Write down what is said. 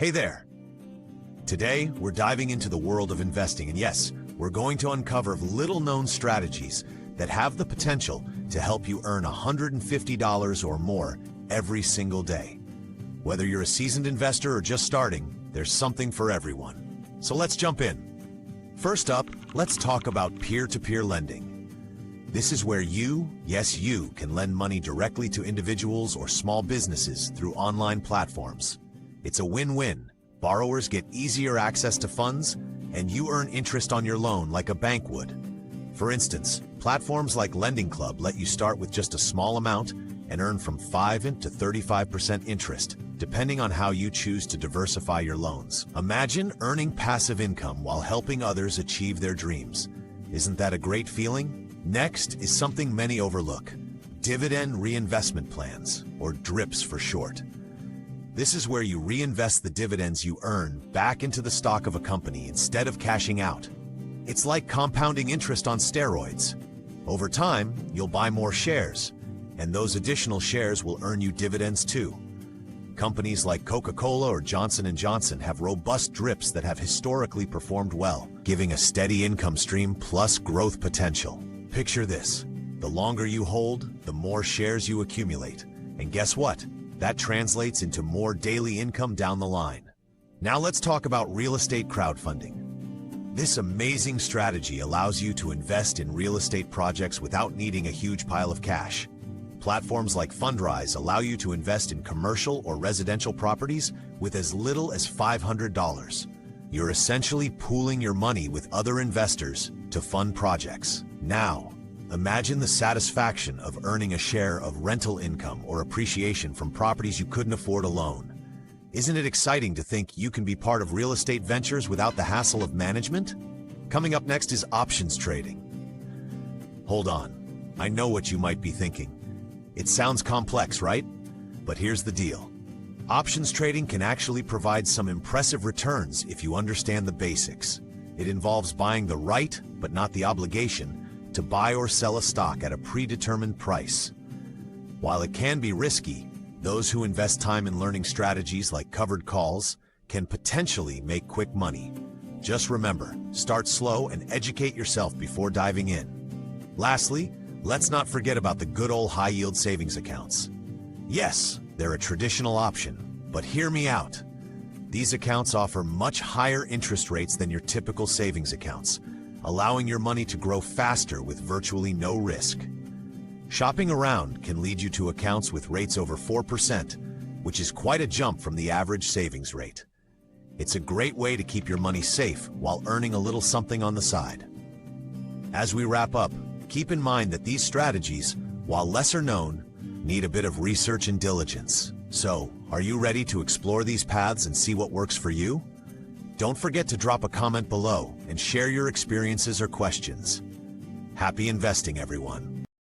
Hey there! Today, we're diving into the world of investing, and yes, we're going to uncover little-known strategies that have the potential to help you earn $150 or more every single day. Whether you're a seasoned investor or just starting, there's something for everyone. So let's jump in. First up, let's talk about peer-to-peer lending. This is where you, yes you, can lend money directly to individuals or small businesses through online platforms. It's a win-win. Borrowers get easier access to funds, and you earn interest on your loan like a bank would. For instance, platforms like Lending Club let you start with just a small amount and earn from 5% to 35% interest, depending on how you choose to diversify your loans. Imagine earning passive income while helping others achieve their dreams. Isn't that a great feeling? Next is something many overlook: dividend reinvestment plans, or DRIPs for short. This is where you reinvest the dividends you earn back into the stock of a company instead of cashing out. It's like compounding interest on steroids. Over time, you'll buy more shares, and those additional shares will earn you dividends too. Companies like Coca-Cola or Johnson & Johnson have robust DRIPs that have historically performed well, giving a steady income stream plus growth potential. Picture this: the longer you hold, the more shares you accumulate. And guess what? That translates into more daily income down the line. Now let's talk about real estate crowdfunding. This amazing strategy allows you to invest in real estate projects without needing a huge pile of cash. Platforms like Fundrise allow you to invest in commercial or residential properties with as little as $500. You're essentially pooling your money with other investors to fund projects. Now, imagine the satisfaction of earning a share of rental income or appreciation from properties you couldn't afford alone. Isn't it exciting to think you can be part of real estate ventures without the hassle of management? Coming up next is options trading. Hold on, I know what you might be thinking. It sounds complex, right? But here's the deal. Options trading can actually provide some impressive returns if you understand the basics. It involves buying the right, but not the obligation, to buy or sell a stock at a predetermined price. While it can be risky, those who invest time in learning strategies like covered calls can potentially make quick money. Just remember, start slow and educate yourself before diving in. Lastly, let's not forget about the good old high-yield savings accounts. Yes, they're a traditional option, but hear me out. These accounts offer much higher interest rates than your typical savings accounts, allowing your money to grow faster with virtually no risk. Shopping around can lead you to accounts with rates over 4%, which is quite a jump from the average savings rate. It's a great way to keep your money safe while earning a little something on the side. As we wrap up, keep in mind that these strategies, while lesser known, need a bit of research and diligence. So, are you ready to explore these paths and see what works for you? Don't forget to drop a comment below and share your experiences or questions. Happy investing, everyone.